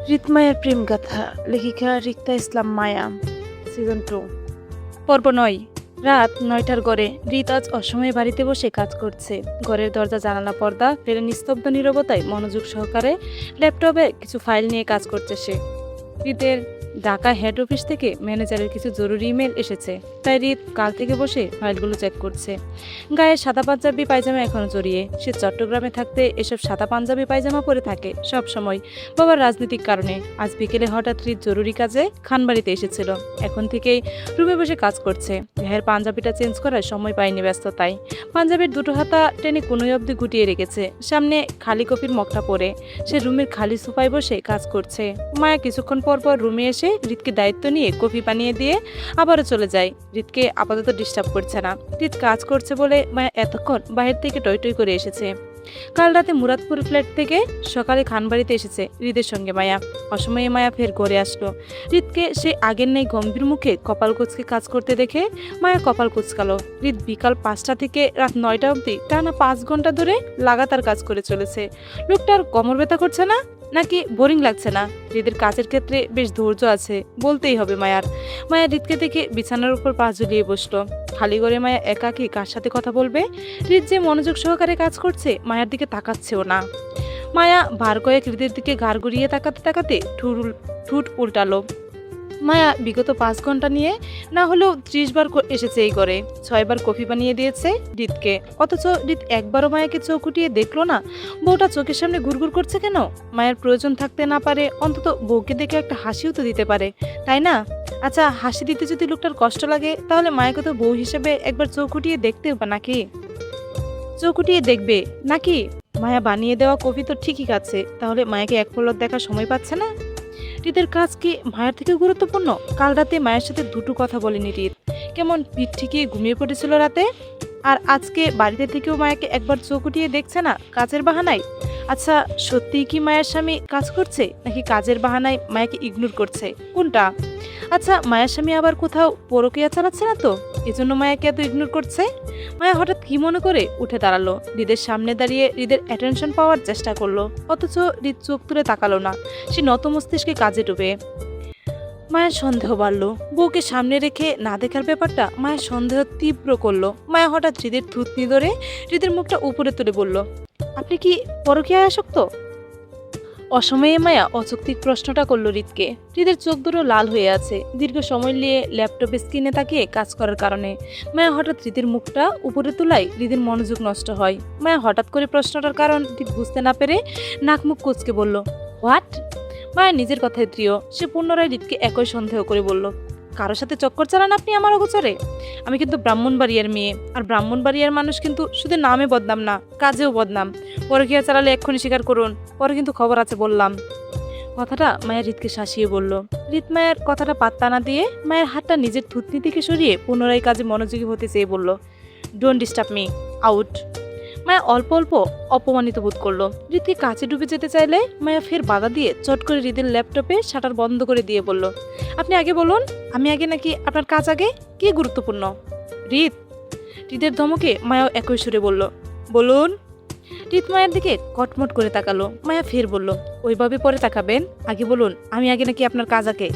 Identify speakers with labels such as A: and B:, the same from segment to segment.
A: রিতমায়ের প্রেম গাথা, লেখিকা রিক্তা ইসলাম মায়া, সিজন 2, পর্ব 9। রাত 9টার গড়ে রিত আজ অসময়ে বাড়িতে বসে কাজ করছে। ঘরের দরজা জানালা পর্দা ফেলে নিস্তব্ধ নীরবতায় মনোযোগ সহকারে ল্যাপটপে কিছু ফাইল নিয়ে কাজ করছে সে। রিতের ঢাকা হেড অফিস থেকে ম্যানেজারের কিছু জরুরি ইমেল এসেছে, তাই রিত কাল থেকে বসে ফাইলগুলো চেক করছে। গায়ে সাদা পাঞ্জাবি পায়জামা এখনো জড়িয়ে। সে চট্টগ্রামে থাকতে এসব সাদা পাঞ্জাবি পায়জামা পরে থাকে সব সময়, বাবার রাজনৈতিক কারণে। আজ বিকেলে হঠাৎ রিত জরুরি কাজে খানবাড়িতে এসেছিল। এখন থেকেই রুমে বসে কাজ করছে। গায়ের পাঞ্জাবিটা চেঞ্জ করার সময় পায়নি ব্যস্ততায়। পাঞ্জাবির দুটো হাতা টেনে কোনোই অবধি গুটিয়ে রেখেছে। সামনে খালি কফির মগটা পরে সে রুমের খালি সোফায় বসে কাজ করছে। মায়া কিছুক্ষণ পর পর রুমে এসে রিতকে দায়িত্ব নিয়ে কফি বানিয়ে দিয়ে আবারও চলে যায়। রিতকে আপাতত ডিস্টার্ব করছে না। রিত কাজ করছে বলে মায়া এতক্ষণ বাইরে থেকে টই টই করে এসেছে। কাল রাতে মুরাদপুর ফ্ল্যাট থেকে সকালে খানবাড়িতে এসেছে রিতের সঙ্গে মায়া। অসময়ে মায়া ফের ঘরে আসলো। রিতকে সে আগের নেই গম্ভীর মুখে কপাল কুঁচকে কাজ করতে দেখে মায়া কপাল কুঁচকালো। রিত বিকাল 5টা থেকে রাত 9টা অবধি টানা 5 ঘন্টা ধরে লাগাতার কাজ করে চলেছে। লোকটার কোমর ব্যথা করছে না, নাকি বোরিং লাগছে না? রিতের কাজের ক্ষেত্রে বেশ ধৈর্য আছে বলতেই হবে মায়ার। মায়া রিতকে দেখে বিছানার উপর পা ঝুলিয়ে বসলো। খালি করে মায়া একাকী কার সাথে কথা বলবে? রিত যে মনোযোগ সহকারে কাজ করছে মায়ার দিকে তাকাচ্ছেও না। মায়া বার কয়েক রিতের দিকে ঘাড় ঘুরিয়ে তাকাতে তাকাতে ঠুট উল্টালো। মায়া বিগত 5 ঘন্টা নিয়ে না হলেও 30 বার এসেছে এই ঘরে। 6 বার কফি বানিয়ে দিয়েছে রিতকে, অথচ রিত একবারও মায়াকে চোখ উঠিয়ে দেখলো না। বউটা চোখের সামনে ঘুরঘুর করছে কেন? মায়ের প্রয়োজন থাকতে না পারে অন্তত বউকে দেখে একটা হাসিও তো দিতে পারে, তাই না? আচ্ছা, হাসি দিতে যদি লোকটার কষ্ট লাগে তাহলে মায়াকে তো বউ হিসেবে একবার চোখ উঠিয়ে দেখতে হবে নাকি? চোখ উঠিয়ে দেখবে নাকি? মায়া বানিয়ে দেওয়া কফি তো ঠিকই আছে, তাহলে মায়াকে এক পলক দেখার সময় পাচ্ছে না? রিতের কাজ কি মায়ের থেকে গুরুত্বপূর্ণ? কাল রাতে মায়ের সাথে দুটো কথা বলেনি রিত। কেমন পিঠ ঠিকিয়ে ঘুমিয়ে পড়েছিল রাতে। আর আজকে বাড়িতে থেকেও মায়াকে একবার চোখ উঠিয়ে দেখছে না কাজের বাহানায়। আচ্ছা, সত্যিই কি মায়ের স্বামী কাজ করছে, নাকি কাজের বাহানায় মায়াকে ইগনোর করছে? কোনটা? আচ্ছা, মায়ের স্বামী আবার কোথাও পরকীয়া চালাচ্ছে না তো, এজন্য মায়াকে এত ইগনোর করছে? মায়া হঠাৎ কি মনে করে উঠে দাঁড়ালো। হৃদের সামনে দাঁড়িয়ে হৃদের অ্যাটেনশন পাওয়ার চেষ্টা করলো, অথচ হৃদ চোখ তুলে তাকালো না। সে নত মস্তিষ্কে কাজে ডুবে। মায়ের সন্দেহ বাড়লো। বউকে সামনে রেখে না দেখার ব্যাপারটা মায়ের সন্দেহ তীব্র করলো। মায়া হঠাৎ হৃদের থুতনি ধরে হৃদের মুখটা উপরে তুলে বলল, আপনি কি পরকীয়ায় আসক্ত? অসময়ে মায়া অযৌক্তিক প্রশ্নটা করলো রিতকে। হৃদের চোখ দুটো লাল হয়ে আছে, দীর্ঘ সময় নিয়ে ল্যাপটপে স্ক্রিনে তাকিয়ে কাজ করার কারণে। মায়া হঠাৎ হৃদের মুখটা উপরে তোলায় হৃদের মনোযোগ নষ্ট হয়। মায়া হঠাৎ করে প্রশ্নটার কারণ ঠিক বুঝতে না পেরে নাক মুখ কুঁচকে বলল, হোয়াট? মায়া নিজের কথায় দৃঢ়। সে পুনরায় রিতকে একই সন্দেহ করে বলল, কারোর সাথে চক্কর চালান আপনি আমার অগোচরে? আমি কিন্তু ব্রাহ্মণবাড়িয়ার মেয়ে, আর ব্রাহ্মণবাড়িয়ার মানুষ কিন্তু শুধু নামে বদনাম না, কাজেও বদনাম। পরকীয়া চালালে এক্ষুনি স্বীকার করুন, পরে কিন্তু খবর আছে বললাম। কথাটা মায়া রিতকে শাসিয়ে বলল। রিত মায়ের কথাটা পাত্তা না দিয়ে মায়ের হাতটা নিজের থুতনি থেকে সরিয়ে পুনরায় কাজে মনোযোগী হতে চেয়ে বলল, ডোন্ট ডিস্টার্ব মি, আউট। মায়া অল্প অল্প অপমানিত বোধ করলো। রিতকে কাছে ডুবে যেতে চাইলে মায়া ফের বাধা দিয়ে চট করে হৃদের ল্যাপটপে শাটার বন্ধ করে দিয়ে বলল, আপনি আগে বলুন, আমি আগে নাকি আপনার কাজ আগে? কি গুরুত্বপূর্ণ? রিত। হৃদের ধমকে মায়াও একই সুরে বলল, বলুন। রিত মায়ের দিকে কটমট করে তাকালো। মায়া ফের বলল, ওইভাবে পরে তাকাবেন, আগে বলুন আমি আগে নাকি আপনার কাজ আগে?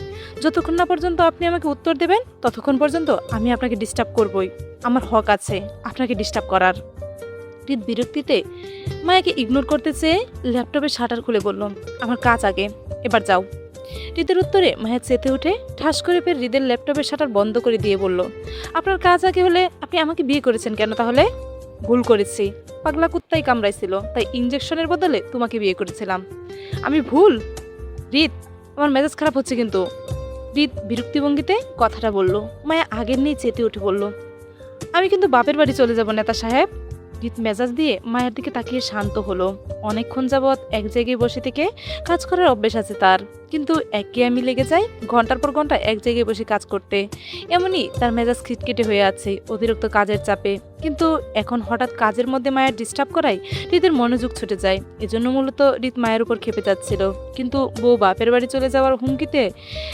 A: যতক্ষণ না পর্যন্ত আপনি আমাকে উত্তর দেবেন ততক্ষণ পর্যন্ত আমি আপনাকে ডিস্টার্ব করবই। আমার হক আছে আপনাকে ডিস্টার্ব করার। রিত বিরক্তিতে মায়াকে ইগনোর করতে চেয়ে ল্যাপটপের শাটার খুলে বলল, আমার কাজ আগে, এবার যাও। হৃদের উত্তরে মায়া চেতে উঠে ঠাস করে ফের হৃদের ল্যাপটপের শাটার বন্ধ করে দিয়ে বলল, আপনার কাজ আগে হলে আপনি আমাকে বিয়ে করেছেন কেন তাহলে? ভুল করেছি, পাগলা কুত্তাই কামড়াইছিল, তাই ইঞ্জেকশনের বদলে তোমাকে বিয়ে করেছিলাম। আমি ভুল? রিত, আমার মেজাজ খারাপ হচ্ছে কিন্তু। রিত বিরক্তিভঙ্গিতে কথাটা বলল। মায়া আগের নেই চেতে উঠে বলল, আমি কিন্তু বাপের বাড়ি চলে যাব নেতা সাহেব। রিত মেজাজ দিয়ে মায়ের দিকে তাকিয়ে শান্ত হলো। অনেকক্ষণ যাবৎ এক জায়গায় বসে থেকে কাজ করার অভ্যেস আছে তার, কিন্তু একঘেয়েমি লেগে যায় ঘন্টার পর ঘন্টা এক জায়গায় বসে কাজ করতে। এমনই তার মেজাজ খিটখিটে হয়ে আছে অতিরিক্ত কাজের চাপে। কিন্তু এখন হঠাৎ কাজের মধ্যে মায়ের ডিস্টার্ব করায় হৃদের মনোযোগ ছুটে যায়। এজন্য মূলত হৃদ মায়ের উপর ক্ষেপে যাচ্ছিল। কিন্তু বউ বাপের বাড়ি চলে যাওয়ার হুমকিতে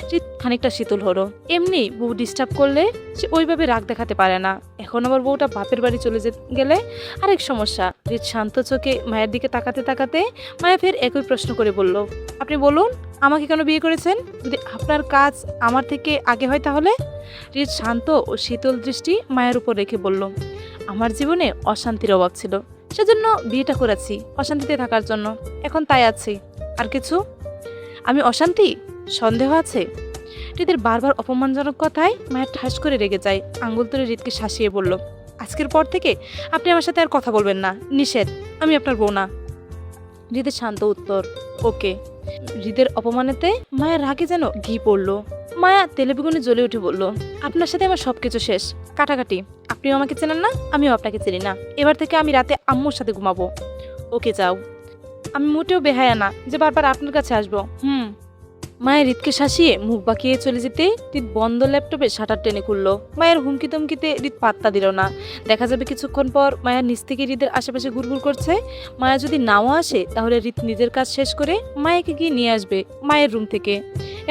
A: হৃদ খানিকটা শীতল হলো। এমনি বউ ডিস্টার্ব করলে সে ওইভাবে রাগ দেখাতে পারে না, এখন আবার বউটা বাপের বাড়ি চলে গেলে আরেক সমস্যা। হৃদ শান্ত চোখে মায়ের দিকে তাকাতে তাকাতে মায়া ফের একই প্রশ্ন করে বলল, আপনি বলুন, আমাকে কেন বিয়ে করেছেন? যদি আপনার কাজ আমার থেকে আগে হয় তাহলে? হৃদ শান্ত ও শীতল দৃষ্টি মায়ের উপর রেখে বলল, আমার জীবনে অশান্তির অভাব ছিল, সেজন্য বিয়েটা করেছি অশান্তিতে থাকার জন্য, এখন তাই আছি। আর কিছু? আমি অশান্তি? সন্দেহ আছে? হৃদের বারবার অপমানজনক কথায় মায়ের ঠাস করে রেগে যায়। আঙ্গুল তুলে হৃদকে শাসিয়ে বলল, আজকের পর থেকে আপনি আমার সাথে আর কথা বলবেন না, নিষেধ, আমি আপনার বউ না। হৃদের শান্ত উত্তর, ওকে। হৃদের অপমানেতে মায়ের রাগে যেন ঘি পড়ল। মায়া তেলে বেগুনে জ্বলে উঠে বলল, আপনার সাথে আমার সবকিছু শেষ, কাটাকাটি। আপনিও আমাকে চেনেন না, আমিও আপনাকে চিনি না। এবার থেকে আমি রাতে আম্মুর সাথে ঘুমাবো। ওকে যাও। আমি মোটেও বেহায়া না যে বারবার আপনার কাছে আসবো। মায়ের হৃদকে শাসিয়ে মুখ বাঁকিয়ে চলে যেতে হৃদ বন্ধ ল্যাপটপে শাটার টেনে খুললো। মায়ের হুমকি তমকিতে হৃদ পাত্তা দিল না। দেখা যাবে কিছুক্ষণ পর মায়ের নিচ থেকে হৃদের আশেপাশে ঘুরঘুর করছে। মায়া যদি নাও আসে তাহলে হৃদ নিজের কাজ শেষ করে মায়াকে গিয়ে নিয়ে আসবে মায়ের রুম থেকে।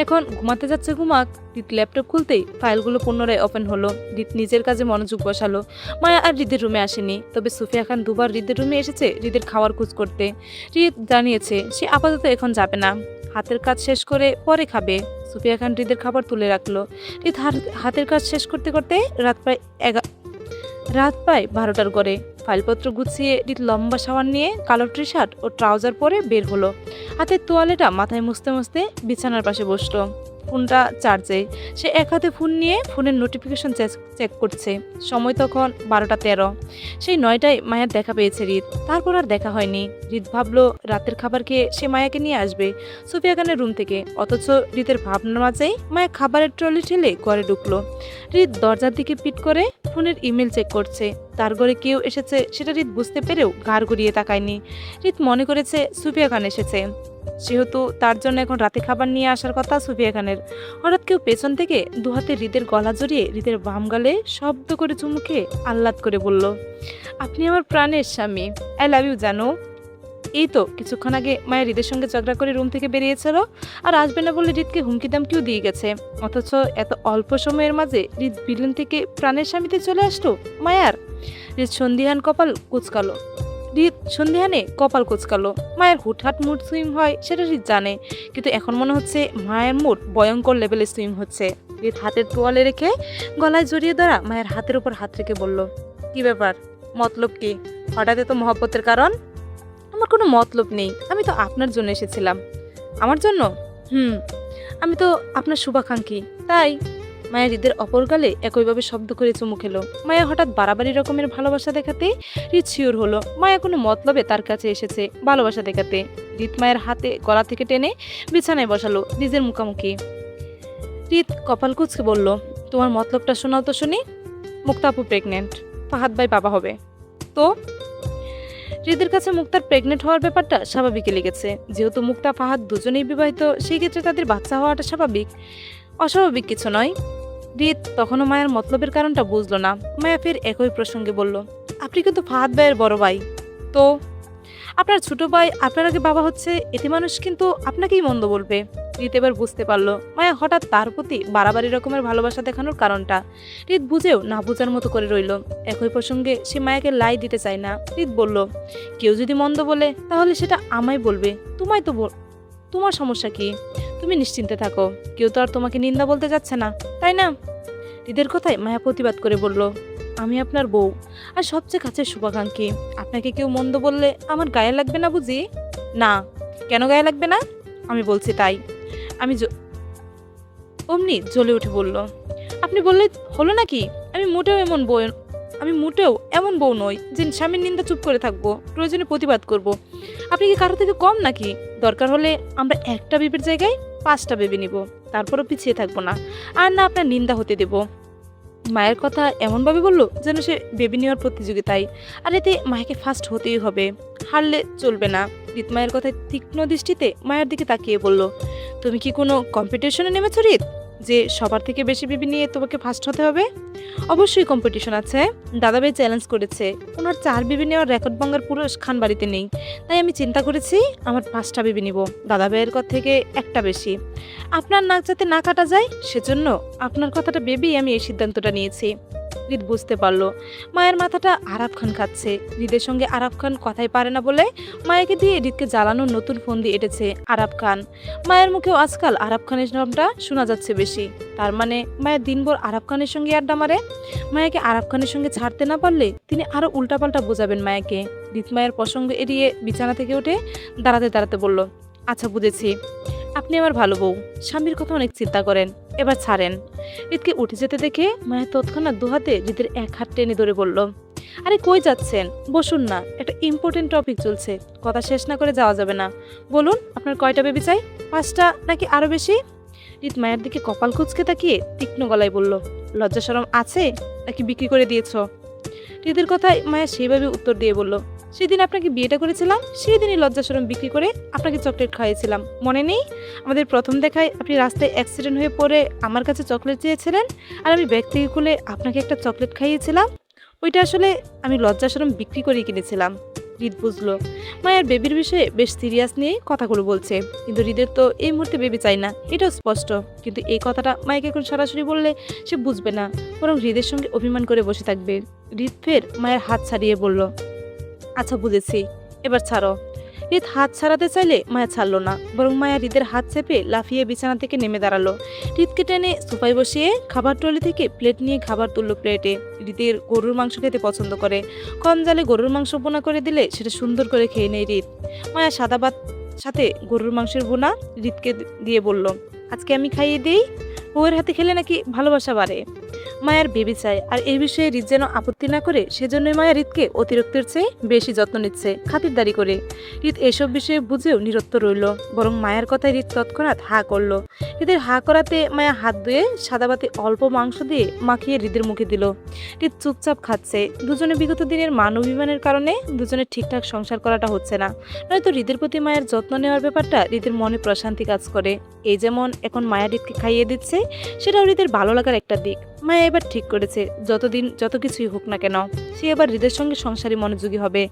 A: এখন ঘুমাতে যাচ্ছে ঘুমাক। হৃদ ল্যাপটপ খুলতেই ফাইলগুলো পুনরায় ওপেন হলো। হৃদ নিজের কাজে মনোযোগ বসালো। মায়া আর হৃদের রুমে আসেনি, তবে সুফিয়া খান দুবার হৃদের রুমে এসেছে হৃদের খাওয়ার খোঁজ করতে। হৃদ জানিয়েছে সে আপাতত এখন যাবে না, হাতের কাজ শেষ করে পরে খাবে। সুফিয়া খান হৃদের খাবার তুলে রাখলো। হৃদ হাতের কাজ শেষ করতে করতে রাত প্রায় 12টার ঘরে। ফাইলপত্র গুছিয়ে হৃদ লম্বা শাওয়ার নিয়ে কালো টি শার্ট ও ট্রাউজার পরে বের হলো। হাতের তোয়ালেটা মাথায় মুছতে মুছতে বিছানার পাশে বসলো। ফোনটা চার্জে। সে এক হাতে ফোন নিয়ে ফোনের নোটিফিকেশন চেক করছে। সময় তখন 12টা 13। সেই 9টায় মায়ের দেখা পেয়েছে হৃদ। তারপর আর দেখা হয়নি। হৃদ ভাবলো রাতের খাবার খেয়ে সে মায়াকে নিয়ে আসবে সুফিয়া খানের রুম থেকে। অথচ হৃদের ভাবনার মাঝেই মায়া খাবারের ট্রলি ঠেলে ঘরে ঢুকলো। হৃদ দরজার দিকে পিট করে ফোনের ইমেল চেক করছে। তার ঘরে কেউ এসেছে সেটা হৃদ বুঝতে পেরেও ঘাড় ঘুরিয়ে তাকায়নি। হৃদ মনে করেছে সুফিয়া খান এসেছে, সেহেতু তার জন্য এখন রাতে খাবার নিয়ে আসার কথা সুফিয়া খানের। হঠাৎ কেউ পেছন থেকে দুহাতে হৃদের গলা জড়িয়ে হৃদের বাম গালে শব্দ করে চুমুকে আহ্লাদ করে বলল, আপনি আমার প্রাণের স্বামী, আই লাভ ইউ জানো। এই তো কিছুক্ষণ আগে মায়ের হৃদের সঙ্গে ঝগড়া করে রুম থেকে বেরিয়েছিল, আর আসবে না বলে হৃদকে হুমকি দামকিও দিয়ে গেছে। অথচ এত অল্প সময়ের মাঝে হৃদ বিলেন থেকে প্রাণের স্বামীতে চলে আসলো মায়ার। হৃদ সন্ধিহানে কপাল কুচকালো। মায়ের হুটহাট মুড সুইং হয় সেটা হৃদ জানে, কিন্তু এখন মনে হচ্ছে মায়ের মুড ভয়ঙ্কর লেভেলে সুইং হচ্ছে। হৃদ হাতের তোয়ালে রেখে গলায় জড়িয়ে ধরা মায়ের হাতের উপর হাত রেখে বলল, কি ব্যাপার, মতলব কি? হঠাৎ এত মহব্বতের কারণ? আমার কোনো মতলব নেই, আমি তো আপনার জন্য এসেছিলাম। আমার জন্য? আমি তো আপনার শুভাকাঙ্ক্ষী, তাই। মায়ের হৃদের অপর গালে একইভাবে শব্দ করে চুমু খেলো। মায়া হঠাৎ বাড়াবাড়ি রকমের ভালোবাসা দেখাতে হৃদ শিওর হলো মায়া কোনো মতলবে তার কাছে এসেছে ভালোবাসা দেখাতে। হৃদ মায়ের হাতে গলা থেকে টেনে বিছানায় বসালো নিজের মুখামুখি। হৃদ কপাল কুচকে বলল, তোমার মতলবটা শোনাও তো শুনি। মুক্তা আপু প্রেগনেন্ট, ফাহাদ ভাই বাবা হবে। তো হৃদের কাছে মুক্তার প্রেগনেন্ট হওয়ার ব্যাপারটা স্বাভাবিকই লেগেছে। যেহেতু মুক্তা ফাহাদ দুজনেই বিবাহিত, সেই ক্ষেত্রে তাদের বাচ্চা হওয়াটা স্বাভাবিক, অস্বাভাবিক কিছু নয়। হৃদ তখনও মায়ের মতলবের কারণটা বুঝলো না। মায়া ফের একই প্রসঙ্গে বলল, আপনি কিন্তু ফাহাদ ভাইয়ের বড় ভাই, তো আপনার ছোট ভাই আপনার আগে বাবা হচ্ছে, এতে মানুষ কিন্তু আপনাকেই মন্দ বলবে। হৃদ এবার বুঝতে পারলো মায়া হঠাৎ তার প্রতি বাড়াবাড়ি রকমের ভালোবাসা দেখানোর কারণটা। হৃদ বুঝেও না বুঝার মতো করে রইল। একই প্রসঙ্গে সে মায়াকে লাই দিতে চায় না। হৃদ বলল, কেউ যদি মন্দ বলে তাহলে সেটা আমায় বলবে, তোমার সমস্যা কি? তুমি নিশ্চিন্তে থাকো, কেউ তো আর তোমাকে নিন্দা বলতে যাচ্ছে না, তাই না? হৃদের কথায় মায়া প্রতিবাদ করে বলল, আমি আপনার বউ আর সবচেয়ে কাছের শুভাকাঙ্ক্ষী, আপনাকে কেউ মন্দ বললে আমার গায়ে লাগবে না বুঝি? না, কেন গায়ে লাগবে না? আমি বলছি তাই। অমনি জ্বলে উঠে বলল, আপনি বললে হলো নাকি? আমি মোটেও এমন বউ নই যে স্বামীর নিন্দা চুপ করে থাকবো, প্রয়োজনে প্রতিবাদ করব। আপনি কি কারো থেকে কম নাকি? দরকার হলে আমরা একটা বেবির জায়গায় 5টা বেবি নিব, তারপরও পিছিয়ে থাকবো না, আর না আপনার নিন্দা হতে দেব। মায়ের কথা এমনভাবে বললো যেন সে বেবি নেওয়ার প্রতিযোগিতায়, আর এতে মায়াকে ফার্স্ট হতেই হবে, হারলে চলবে না। হৃদ মায়ের কথায় তীক্ষ্ণ দৃষ্টিতে মায়ের দিকে তাকিয়ে বলল, তুমি কি কোনো কম্পিটিশনে নেমেছো হৃদ? যে সবার থেকে বেশি বিবি নিয়ে তোমাকে ফার্স্ট হতে হবে? অবশ্যই কম্পিটিশন আছে। দাদাভাই চ্যালেঞ্জ করেছে, ওনার 4 বিবি নেওয়ার রেকর্ড ভাঙার পুরুষ খান বাড়িতে নেই। তাই আমি চিন্তা করেছি আমার 5টা বিবি নিব, দাদাভাইয়ের কথা থেকে একটা বেশি। আপনার নাক যাতে না কাটা যায় সেজন্য আপনার কথাটা ভেবেই আমি এই সিদ্ধান্তটা নিয়েছি। হৃদ বুঝতে পারলো মায়ের মাথাটা আরাফ খান খাচ্ছে। হৃদের সঙ্গে আরাফ খান কথাই পারে না বলে মায়াকে দিয়ে হৃদকে জ্বালানোর নতুন ফোন দিয়ে এটেছে আরাফ খান। মায়ের মুখেও আজকাল আরাফ খানের নামটা শোনা যাচ্ছে বেশি। তার মানে মায়ের দিনভর আরাফ খানের সঙ্গে আড্ডা মারে। মায়াকে আরাফ খানের সঙ্গে ছাড়তে না পারলে তিনি আরো উল্টাপাল্টা বোঝাবেন মায়াকে। হৃদ মায়ের প্রসঙ্গ এড়িয়ে বিছানা থেকে উঠে দাঁড়াতে দাঁড়াতে বলল, আচ্ছা বুঝেছি, আপনি আমার ভালো বউ, স্বামীর কথা অনেক চিন্তা করেন, এবার ছাড়েন। হৃদকে উঠে যেতে দেখে মায়া তৎক্ষণাৎ দুহাতে হৃদের এক হাত টেনে ধরে বলল, আরে কই যাচ্ছেন, বসুন না, একটা ইম্পর্টেন্ট টপিক চলছে, কথা শেষ না করে যাওয়া যাবে না। বলুন আপনার কয়টা বেবি চাই, 5টা নাকি আরো বেশি? হৃদ মায়ের দিকে কপাল কুঁচকে তাকিয়ে তীক্ষ্ণ গলায় বলল, লজ্জা শরম আছে নাকি বিক্রি করে দিয়েছ? হৃদের কথায় মায়া সেইভাবে উত্তর দিয়ে বলল, সেদিন আপনাকে বিয়েটা করেছিলাম সেই দিনই লজ্জা শরম বিক্রি করে আপনাকে চকলেট খাইয়েছিলাম, মনে নেই? আমাদের প্রথম দেখায় আপনি রাস্তায় অ্যাক্সিডেন্ট হয়ে পড়ে আমার কাছে চকলেট চেয়েছিলেন, আর আমি ব্যাগ থেকে খুলে আপনাকে একটা চকলেট খাইয়েছিলাম। ওইটা আসলে আমি লজ্জা শরম বিক্রি করেই কিনেছিলাম। হৃদ বুঝলো মায়ের বেবির বিষয়ে বেশ সিরিয়াস নিয়ে কথাগুলো বলছে, কিন্তু হৃদের তো এই মুহূর্তে বেবি চাই না, এটাও স্পষ্ট। কিন্তু এই কথাটা মায়েকে এখন সরাসরি বললে সে বুঝবে না, বরং হৃদের সঙ্গে অভিমান করে বসে থাকবে। হৃদ ফের মায়ের হাত ছাড়িয়ে বলল, আচ্ছা বুঝেছি, এবার ছাড়ো। হৃদ হাত ছাড়াতে চাইলে মায়া ছাড়লো না, বরং মায়া হৃদের হাত চেপে লাফিয়ে বিছানা থেকে নেমে দাঁড়ালো। হৃদকে টেনে সোফায় বসিয়ে খাবার ট্রলি থেকে প্লেট নিয়ে খাবার তুললো প্লেটে। হৃদের গরুর মাংস খেতে পছন্দ করে, কম জালে গরুর মাংস বোনা করে দিলে সেটা সুন্দর করে খেয়ে নেয় হৃদ। মায়া সাদা ভাত সাথে গরুর মাংসের বোনা হৃদকে দিয়ে বলল, আজকে আমি খাইয়ে দিই, বউয়ের হাতে খেলে নাকি ভালোবাসা বাড়ে। মায়ার বেবি চায়, আর এই বিষয়ে হৃদ যেন আপত্তি না করে সেজন্যই মায়া হৃদকে অতিরিক্তের চেয়ে বেশি যত্ন নিচ্ছে খাতিরদারি করে। হৃদ এসব বিষয়ে বুঝেও নিরত্ত রইল, বরং মায়ের কথায় হৃদ তৎক্ষণাৎ হা করলো। হৃদের হা করাতে মায়া হাত ধুয়ে সাদা ভাতে অল্প মাংস দিয়ে মাখিয়ে হৃদের মুখে দিল। হৃদ চুপচাপ খাচ্ছে। দুজনে বিগত দিনের মান অভিমানের কারণে দুজনে ঠিকঠাক সংসার করাটা হচ্ছে না, নয়তো হৃদের প্রতি মায়ের যত্ন নেওয়ার ব্যাপারটা হৃদের মনে প্রশান্তি কাজ করে। এই যেমন এখন মায়া হৃদকে খাইয়ে দিচ্ছে, সেটাও হৃদের ভালো লাগার একটা দিক। মায়া এবার ঠিক করেছে যতদিন যত কিছুই হোক না কেন সে এবার হৃদের সঙ্গে সংসারে মনোযোগী হবে।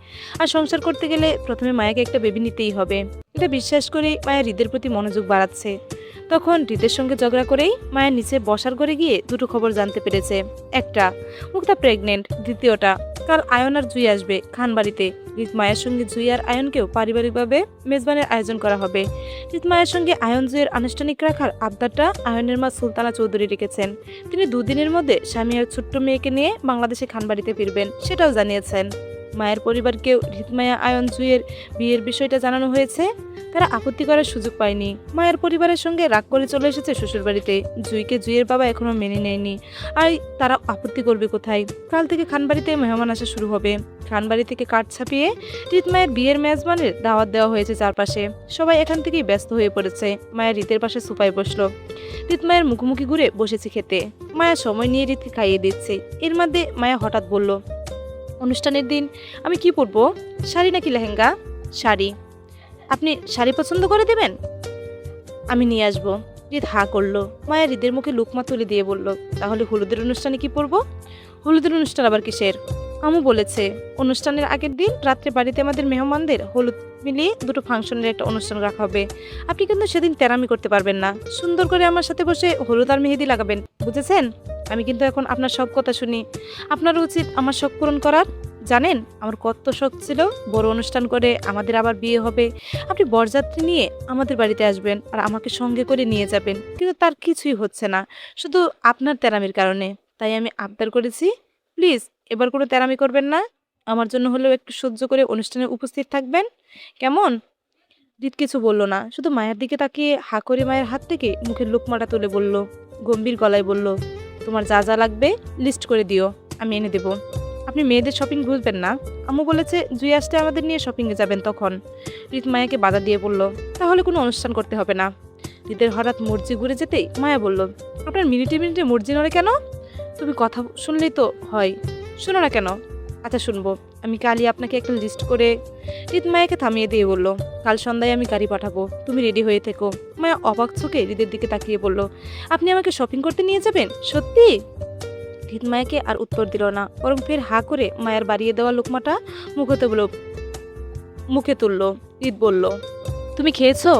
A: আর সংসার করতে গেলে প্রথমে মায়াকে একটা বেবি নিতেই হবে। এটা বিশ্বাস করেই মায়া হৃদের প্রতি মনোযোগ বাড়াচ্ছে। তখন হৃদের সঙ্গে ঝগড়া করেই মায়া নিচে বসার ঘরে গিয়ে দুটো খবর জানতে পেরেছে। একটা, মুক্তা প্রেগনেন্ট। দ্বিতীয়টা, কাল আয়ন আর জুই আসবে খান বাড়িতে। হৃদ মায়ের সঙ্গে জুই আর আয়নকেও পারিবারিকভাবে মেজবানের আয়োজন করা হবে। হৃদ মায়ের সঙ্গে আয়ন জুইয়ের আনুষ্ঠানিক রাখার আবদারটা আয়নের মা সুলতানা চৌধুরী রেখেছেন। তিনি 2 দিনের মধ্যে স্বামী আর ছোট্ট মেয়েকে নিয়ে বাংলাদেশে খান বাড়িতে ফিরবেন, সেটাও জানিয়েছেন। মায়ের পরিবারকেও হৃদ মায়া আয়ন জুইয়ের বিয়ের বিষয়টা জানানো হয়েছে। তারা আপত্তি করার সুযোগ পায়নি। মায়ের পরিবারের সঙ্গে রাগ করে চলে এসেছে শ্বশুরবাড়িতে। জুইকে জুইয়ের বাবা এখনো মেনে নেয়নি, আর তারা আপত্তি করবে কোথায়? কাল থেকে খানবাড়িতে মেহমান আসা শুরু হবে। খানবাড়ি থেকে কাঠ ছাপিয়ে হৃদ মায়ের বিয়ের মেজবানের দাওয়াত দেওয়া হয়েছে চারপাশে। সবাই এখান থেকেই ব্যস্ত হয়ে পড়েছে। মায়ের হৃদের পাশে সোফায় বসলো। হৃদ মায়ের মুখোমুখি ঘুরে বসেছে খেতে। মায়া সময় নিয়ে হৃদকে খাইয়ে দিচ্ছে। এর মধ্যে মায়া হঠাৎ বলল, অনুষ্ঠানের দিন আমি কি পরবো, শাড়ি নাকি লেহেঙ্গা? শাড়ি। আপনি শাড়ি পছন্দ করে দেবেন? আমি নিয়ে আসবো। হৃদ হা করলো। মায়া হৃদের মুখে লুকমা তুলে দিয়ে বলল, তাহলে হলুদের অনুষ্ঠানে কি পরবো? হলুদের অনুষ্ঠান আবার কিসের? আমু বলেছে অনুষ্ঠানের আগের দিন রাত্রে বাড়িতে আমাদের মেহমানদের হলুদ মিলিয়ে দুটো ফাংশনের একটা অনুষ্ঠান রাখা হবে। আপনি কিন্তু সেদিন তেরামি করতে পারবেন না, সুন্দর করে আমার সাথে বসে হলুদ আর মেহেদি লাগাবেন, বুঝেছেন? আমি কিন্তু এখন আপনার সব কথা শুনি। আপনার উচিত আমার শখ পূরণ করার। জানেন আমার কত শখ ছিল বড় অনুষ্ঠান করে আমাদের আবার বিয়ে হবে, আপনি বরযাত্রী নিয়ে আমাদের বাড়িতে আসবেন আর আমাকে সঙ্গে করে নিয়ে যাবেন, কিন্তু তার কিছুই হচ্ছে না, শুধু আপনার তেরামির কারণে। তাই আমি আবদার করেছি, প্লিজ এবার কোনো তেরামি করবেন না, আমার জন্য হলেও একটু সহ্য করে অনুষ্ঠানে উপস্থিত থাকবেন, কেমন? হৃদ কিছু বলল না, শুধু মায়ের দিকে তাকিয়ে হা করে মায়ের হাত থেকে মুখের লোকমাটা তুলে বলল, গম্ভীর গলায় বলল, তোমার যা যা লাগবে লিস্ট করে দিও, আমি এনে দেব। আপনি মেয়েদের শপিং বুঝবেন না, আম্মু বলেছে জুই আসতে আমাদের নিয়ে শপিংয়ে যাবেন তখন। হৃদ মায়াকে বাধা দিয়ে বলল, তাহলে কোনো অনুষ্ঠান করতে হবে না। হৃদের হঠাৎ মর্জি ঘুরে যেতেই মায়া বলল, আপনার মিনিটে মিনিটে মর্জি নড়ে কেন? তুমি কথা শুনলেই তো হয়, শোনো না কেন? আচ্ছা শুনবো। আমি কালই আপনাকে একটা লিস্ট করে। হৃদ মায়াকে থামিয়ে দিয়ে বলল, কাল সন্ধ্যায় আমি গাড়ি পাঠাবো, তুমি রেডি হয়ে থেকো। মায়া অবাক চোখে হৃদের দিকে তাকিয়ে বলল, আপনি আমাকে শপিং করতে নিয়ে যাবেন? সত্যি? হৃদ মায়াকে আর উত্তর দিল না, বরং ফের হা করে মায়ের বাড়িয়ে দেওয়া লোকমাটা মুখে তুললো। হৃদ বলল, তুমি খেয়েছো?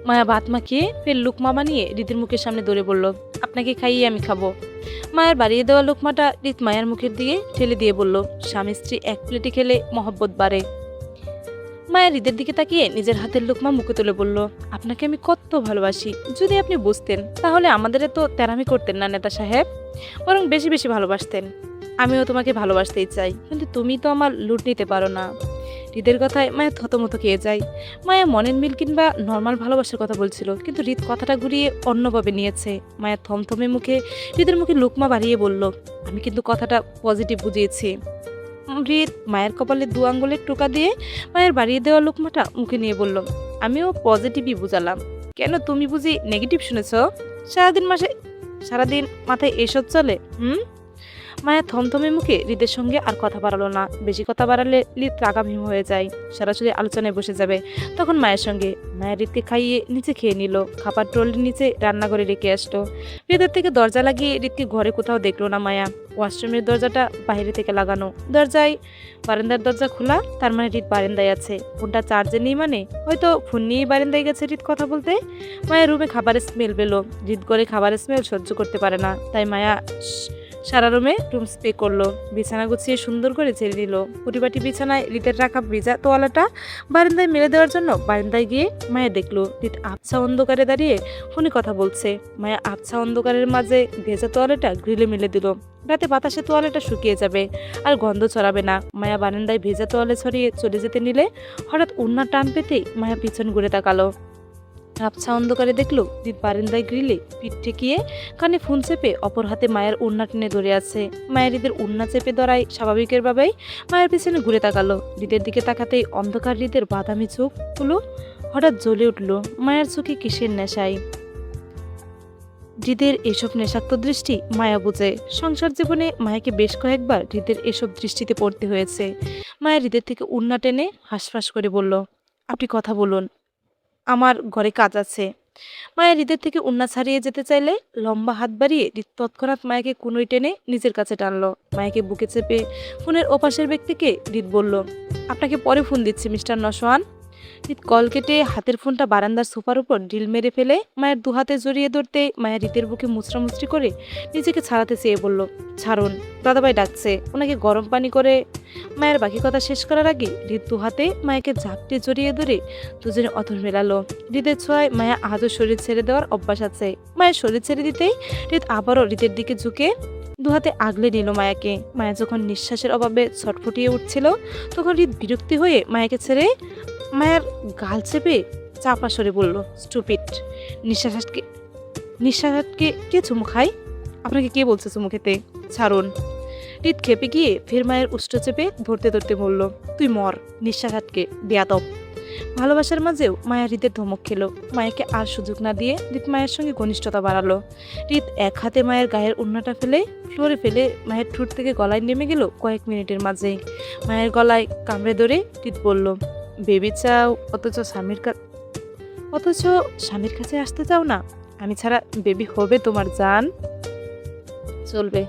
A: মায়া ভাত মাখিয়ে ফের লুকমা বানিয়ে হৃদের মুখের সামনে ধরে বলল, আপনাকে খাইয়ে আমি খাবো। মায়ের বাড়িয়ে দেওয়া লোকমাটা হৃদ মায়ের মুখের দিকে ঠেলে দিয়ে বলল, স্বামী স্ত্রী এক প্লেটে খেলে মহব্বত বাড়ে। মায়ের হৃদের দিকে তাকিয়ে নিজের হাতের লোকমা মুখে তুলে বলল, আপনাকে আমি কত ভালোবাসি, যদি আপনি বুঝতেন তাহলে আমাদের এত তেরামি করতেন না নেতা সাহেব, বরং বেশি বেশি ভালোবাসতেন। আমিও তোমাকে ভালোবাসতেই চাই, কিন্তু তুমি তো আমার লুট নিতে পারো না। হৃদের কথায় মায়া থতমত খেয়ে যায়। মায়া মনের মিল কিংবা নর্মাল ভালোবাসার কথা বলছিল, কিন্তু হৃদ কথাটা ঘুরিয়ে অন্যভাবে নিয়েছে। মায়া থমথমে মুখে হৃদের মুখে লোকমা বাড়িয়ে বলল, আমি কিন্তু কথাটা পজিটিভ বুঝিয়েছি। হৃদ মায়ের কপালে দু আঙ্গুলের টোকা দিয়ে মায়ের বাড়িয়ে দেওয়া লোকমাটা মুখে নিয়ে বলল, আমিও পজিটিভই বুঝালাম। কেন, তুমি বুঝি নেগেটিভ শুনেছ? সারাদিন মাথায় এসব চলে? মায়া থমথমে মুখে হৃদের সঙ্গে আর কথা বাড়ালো না। বেশি কথা বাড়ালে হৃদ রাগামহীন হয়ে যায়, সরাসরি আলোচনায় বসে যাবে। তখন মায়ের সঙ্গে মায়া হৃদকে খাইয়ে নিচে খেয়ে নিল, খাবার ট্রলির নিচে রান্নাঘরে রেখে আসলো। হৃদের থেকে দরজা লাগিয়ে হৃদকে ঘরে কোথাও দেখলো না মায়া। ওয়াশরুমের দরজাটা বাইরে থেকে লাগানো, বারান্দার দরজা খোলা, তার মানে হৃদ বারান্দায় আছে। ফোনটা চার্জে নেই, মানে হয়তো ফোন নিয়েই বারান্দায় গেছে হৃদ কথা বলতে। মায়ের রুমে খাবারের স্মেল পেলো। হৃদ করে খাবারের স্মেল সহ্য করতে পারে না, তাই মায়া সারা রুম স্প্রে করলো, বিছানা গুছিয়ে সুন্দর করে ছেড়ে দিল। পরিবাটি বিছানায় হৃদের রাখা ভিজা তোয়ালাটা বারান্দায় মেলে দেওয়ার জন্য বারান্দায় গিয়ে মায়া দেখলো হৃদ আবছা অন্ধকারে দাঁড়িয়ে ফোনে কথা বলছে। মায়া আবছা অন্ধকারের মাঝে ভেজা তোয়ালাটা গ্রিলে মেলে দিল। রাতে বাতাসে তোয়ালাটা শুকিয়ে যাবে আর গন্ধ ছড়াবে না। মায়া বারান্দায় ভেজা তোয়ালে ছড়িয়ে চলে যেতে নিলে হঠাৎ ওড়না টান পেতেই মায়া পিছন ঘুরে তাকালো। আবছা অন্ধকারে দেখলো হৃদ বারান্দায় গ্রিলে পিঠ ঠেকিয়ে কানে ফোন চেপে অপর হাতে মায়ের ওড়না টেনে ধরে আছে। মায়ের হৃদের ওড়না চেপে ধরায় স্বাভাবিকের ভাবেই মায়ের পিছনে ঘুরে তাকালো। হৃদের দিকে তাকাতেই অন্ধকার হৃদের বাদামি চোখগুলো হঠাৎ জ্বলে উঠল মায়ের চোখে কিসের নেশায়। হৃদের এসব নেশাক্ত দৃষ্টি মায়া বুঝে। সংসার জীবনে মায়াকে বেশ কয়েকবার হৃদের এসব দৃষ্টিতে পড়তে হয়েছে। মায়ের হৃদের থেকে ওড়না টেনে হাঁসফাঁস করে বলল, আপনি কথা বলুন, আমার ঘরে কাজ আছে। মায়া হৃদের থেকে ওড়না ছাড়িয়ে যেতে চাইলে লম্বা হাত বাড়িয়ে হৃদ তৎক্ষণাৎ মায়াকে কোনোই টেনে নিজের কাছে টানলো। মায়াকে বুকে চেপে ফোনের ওপাশের ব্যক্তিকে হৃদ বলল, আপনাকে পরে ফোন দিচ্ছি মিস্টার নসওয়ান। হৃদ কল কেটে হাতের ফোনটা বারান্দার সোফার উপর ঢিল মেরে ফেলে মায়ের দু হাতে জড়িয়ে ধরতে মায়া হৃদের বুকে মুচড়ামুচড়ি করে নিজেকে ছাড়াতে চেয়ে বলল, ছাড়ুন, দাদাভাই ডাকছে, ওনাকে গরম পানি করে। মায়ের বাকি কথা শেষ করার আগে হৃদ দু হাতে মায়াকে ঝাপটে জড়িয়ে ধরে দুজনে অধর মেলালো। হৃদের ছোঁয়ায় মায়া আজও শরীর ছেড়ে দেওয়ার অভ্যাস আছে। মায়ের শরীর ছেড়ে দিতেই হৃদ আবারও হৃদের দিকে ঝুঁকে দু হাতে আগলে নিল মায়াকে। মায়া যখন নিঃশ্বাসের অভাবে ছটফটিয়ে উঠছিল, তখন হৃদ বিরক্তি হয়ে মায়াকে ছেড়ে মায়ের গাল চেপে চাপা সরে বলল, স্টুপিড, নিঃশ্বাসকে কে চুমু খায়? আপনাকে কে বলছে চুমু খেতে? ছাড়ুন। হৃদ খেপে গিয়ে ফের মায়ের উষ্ঠ চেপে ধরতে ধরতে বলল, তুই মর, নিঃশ্বাস আটকে, বেয়াদব। ভালোবাসার মাঝেও মায়া হৃদের ধমক খেলো। মায়াকে আর সুযোগ না দিয়ে হৃদ মায়ের সঙ্গে ঘনিষ্ঠতা বাড়ালো। হৃদ এক হাতে মায়ের গায়ের ওড়নাটা ফ্লোরে ফেলে মায়ের ঠোঁট থেকে গলায় নেমে গেল কয়েক মিনিটের মাঝে। মায়ের গলায় কামড়ে ধরে হৃদ বলল, বেবি চাও অথচ স্বামীর কাছে আসতে চাও না? আমি ছাড়া বেবি হবে তোমার জান? চলবে।